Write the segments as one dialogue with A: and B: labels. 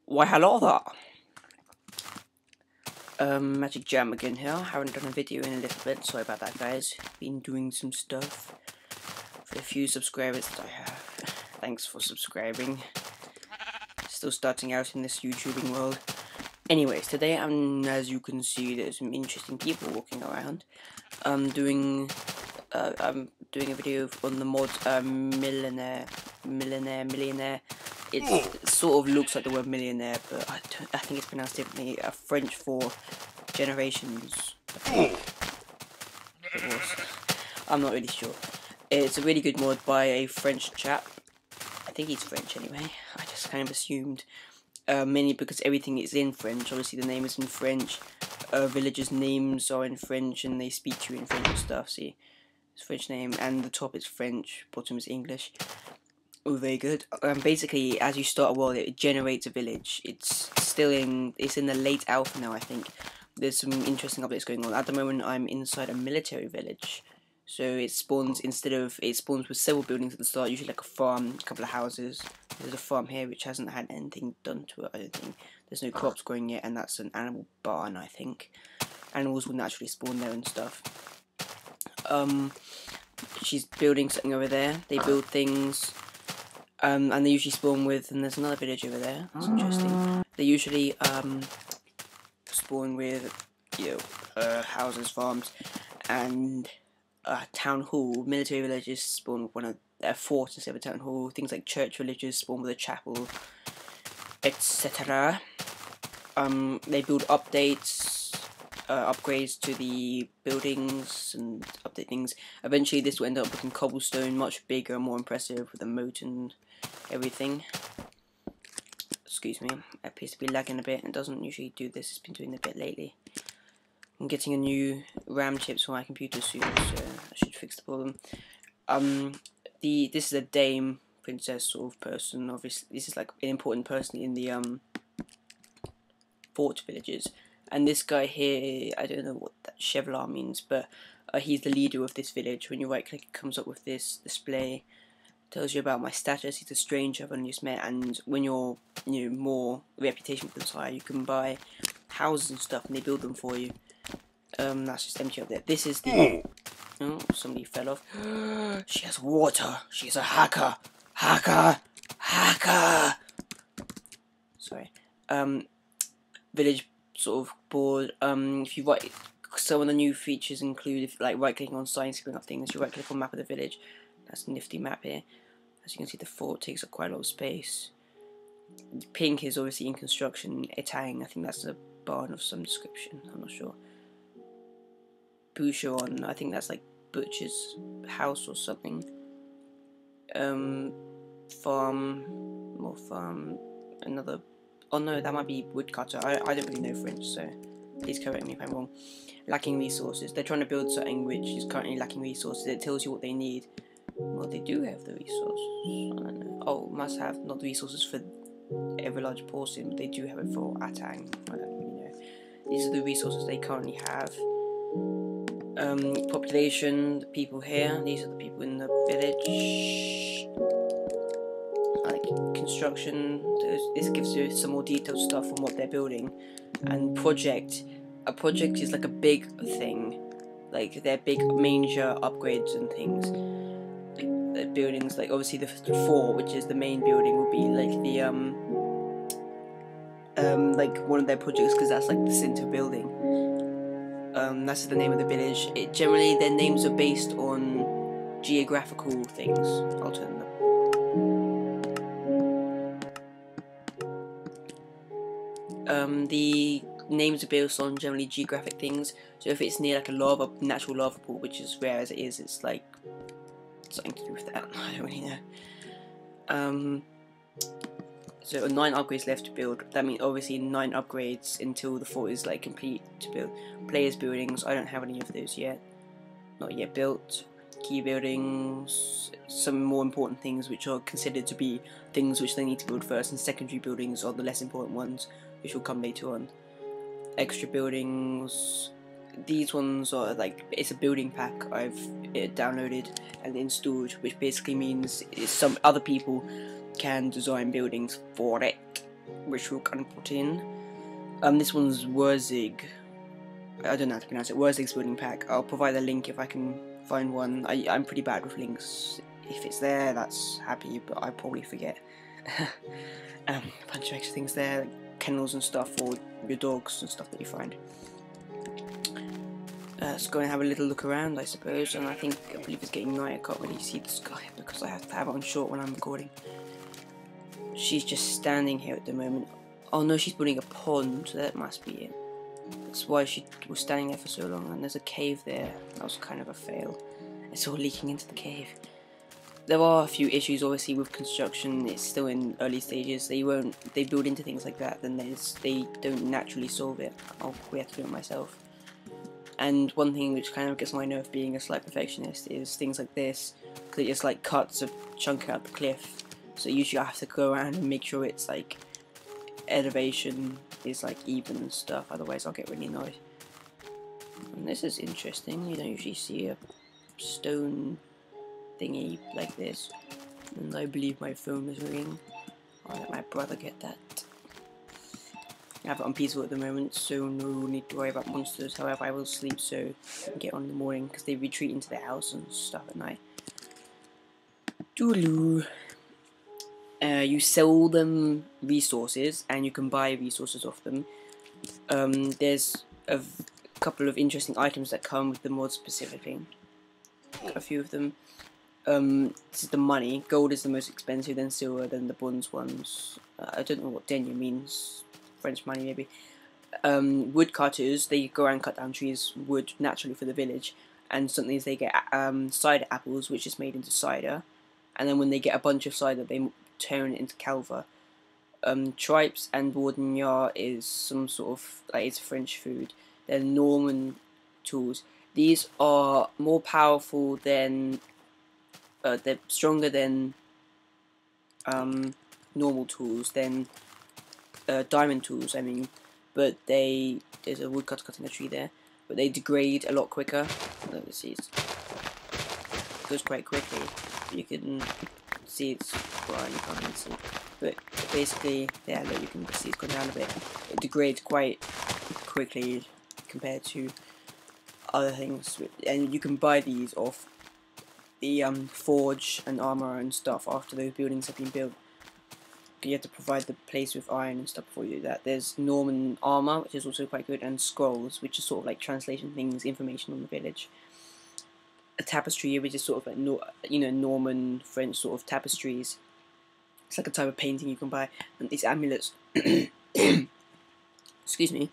A: Why hello there. Magic Jam again here. Haven't done a video in a little bit, sorry about that guys. Been doing some stuff for the few subscribers that I have. Thanks for subscribing. Still starting out in this YouTubing world. Anyways, today as you can see, there's some interesting people walking around. I'm doing a video on the mod Millenaire. It sort of looks like the word millionaire, but I think it's pronounced differently. French for generations, I think it was. I'm not really sure. It's a really good mod by a French chap. I think he's French anyway. I just kind of assumed. Mainly because everything is in French. Obviously the name is in French. Villagers' names are in French and they speak to you in French and stuff. See, it's French name and the top is French, bottom is English. Oh, very good. Basically, as you start a world, it generates a village. It's in the late alpha now, I think. There's some interesting updates going on. At the moment, I'm inside a military village. So it spawns with several buildings at the start, usually like a farm, a couple of houses. There's a farm here which hasn't had anything done to it, I don't think. There's no crops growing yet, and that's an animal barn, I think. Animals will naturally spawn there and stuff. She's building something over there. They build things. And they usually spawn with, and there's another village over there, that's interesting. They usually spawn with, houses, farms, and town hall. Military villages spawn with one of a fort instead of a town hall. Things like church villages spawn with a chapel, etc. They build upgrades to the buildings and update things. Eventually this will end up looking cobblestone, much bigger and more impressive with a moat and everything. Excuse me, it appears to be lagging a bit. It doesn't usually do this, it's been doing a bit lately. I'm getting a new RAM chips for my computer soon, so I should fix the problem. This is a dame, princess sort of person. Obviously this is like an important person in the fort villages. And this guy here, I don't know what that Chevlar means, but he's the leader of this village. When you right click, it comes up with this display. Tells you about my status. He's a stranger I've only just met, and when you're more reputation becomes higher, you can buy houses and stuff, and they build them for you. That's just empty up there. This is the oh, somebody fell off. She has water. She's a hacker. Hacker. Sorry. Village sort of board. If you right, some of the new features include like right clicking on signs to bring up things. You right click on map of the village. That's a nifty map here. As you can see, the fort takes up quite a lot of space. Pink is obviously in construction. Etang, I think that's a barn of some description. I'm not sure. Boucheron, I think that's like butcher's house or something. Farm, more farm. Another. Oh no, that might be woodcutter. I don't really know French, so please correct me if I'm wrong. Lacking resources. They're trying to build something which is currently lacking resources. It tells you what they need. Well, they do have the resources. I don't know. Oh, must have not the resources for every large portion, but they do have it for Atang. I don't really know. These are the resources they currently have. Population, the people here. These are the people in the village. Like construction. This gives you some more detailed stuff on what they're building. And project. A project is like a big thing. Like their big major upgrades and things. The buildings, like obviously the fort, which is the main building, will be like the like one of their projects, because that's like the center building. That's the name of the village. Generally their names are based on geographical things. I'll turn them. The names are based on generally geographic things. So if it's near like a natural lava pool, which is rare as it is, it's like something to do with that. I don't really know. So 9 upgrades left to build. That means obviously 9 upgrades until the fort is like complete to build. Players buildings, I don't have any of those yet. Not yet built. Key buildings, some more important things which are considered to be things which they need to build first, and secondary buildings are the less important ones, which will come later on. Extra buildings. These ones are like, it's a building pack I've downloaded and installed, which basically means some other people can design buildings for it. which we'll kind of put in. This one's Wurzig. I don't know how to pronounce it. Wurzig's building pack. I'll provide a link if I can find one. I'm pretty bad with links. If it's there, that's happy, but I probably forget. A bunch of extra things there, like kennels and stuff for your dogs and stuff that you find. Let's go and have a little look around, I suppose. And I believe it's getting night. I can't really see the sky because I have to have it on short when I'm recording. She's just standing here at the moment. Oh no, she's building a pond, so that must be it. That's why she was standing there for so long. And there's a cave there. That was kind of a fail. It's all leaking into the cave. There are a few issues, obviously, with construction. It's still in early stages. They build into things like that, then they don't naturally solve it. We have to do it myself. And one thing which kind of gets on my nerve being a slight perfectionist is things like this, because it just like cuts a chunk out the cliff. So usually I have to go around and make sure it's like elevation is like even and stuff, otherwise I'll get really annoyed. And this is interesting. You don't usually see a stone thingy like this. And I believe my phone is ringing. I'll let my brother get that. I have it on peaceful at the moment, so no need to worry about monsters. However, I will sleep so I can get on in the morning because they retreat into their house and stuff at night. Doodaloo. You sell them resources and you can buy resources off them. There's a couple of interesting items that come with the mod specifically. A few of them. This is the money. Gold is the most expensive, then silver, then the bronze ones. I don't know what denier means. French money maybe. Woodcutters, they go around and cut down trees, wood naturally for the village, and sometimes they get cider apples, which is made into cider, and then when they get a bunch of cider, they turn it into calva. Tripes and Bourguignard is some sort of, like, it's French food. They're Norman tools. These are more powerful than, they're stronger than normal tools, than diamond tools, I mean, but there's a woodcutter cutting a tree there, but they degrade a lot quicker. Let's see, it goes quite quickly. You can see it's, well, you can't really see, but basically, yeah, look, you can see it's gone down a bit. It degrades quite quickly compared to other things, and you can buy these off the forge and armor and stuff after those buildings have been built. You have to provide the place with iron and stuff before you do that. There's Norman armor, which is also quite good, and scrolls, which is sort of like translation things, information on the village. A tapestry, which is sort of like Norman French sort of tapestries. It's like a type of painting you can buy. And these amulets. Excuse me.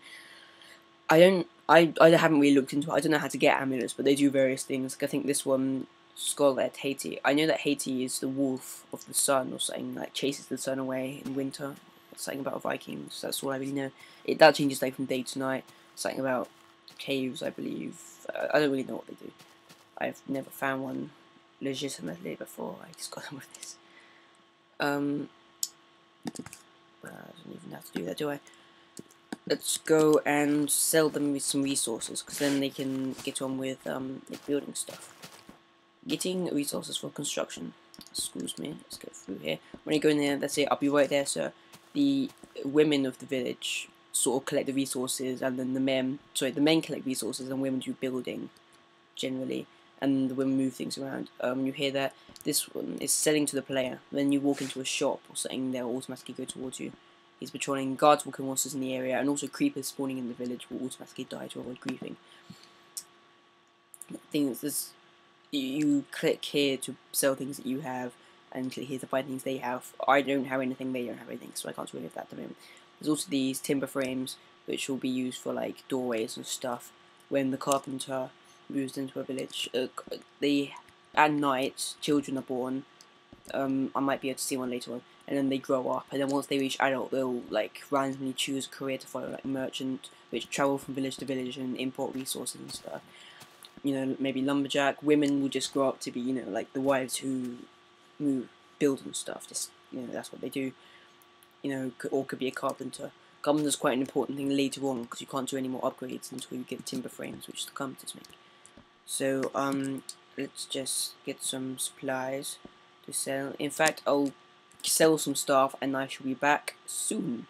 A: I haven't really looked into it. I don't know how to get amulets, but they do various things. Like I think this one, skull at Haiti. I know that Haiti is the wolf of the sun or something, like chases the sun away in winter. It's something about Vikings, that's all I really know. That changes like from day to night. Something about caves, I believe. I don't really know what they do. I've never found one legitimately before. I just got on with this. I don't even have to do that, do I? Let's go and sell them with some resources, because then they can get on with building stuff. Getting resources for construction. Excuse me, let's go through here. When you go in there, that's it, I'll be right there, sir. The women of the village sort of collect the resources, and then the men collect resources and women do building, generally. And the women move things around. You hear that? This one is selling to the player. When you walk into a shop or something, they'll automatically go towards you. He's patrolling. Guards will kill monsters in the area, and also creepers spawning in the village will automatically die to avoid griefing. Things is, you click here to sell things that you have, and click here to buy things they have. I don't have anything, they don't have anything, so I can't really have that at the moment. There's also these timber frames, which will be used for like doorways and stuff. When the carpenter moves into a village, at night, children are born. I might be able to see one later on, and then they grow up, and then once they reach adult, they'll like randomly choose a career to follow, like merchant, which travel from village to village and import resources and stuff. You know, maybe lumberjack. Women will just grow up to be, you know, like the wives who build and stuff. Just, you know, that's what they do. You know, or could be a carpenter. Carpenter's quite an important thing later on, because you can't do any more upgrades until you get timber frames, which the carpenters make. So, let's just get some supplies to sell. In fact, I'll sell some stuff, and I shall be back soon.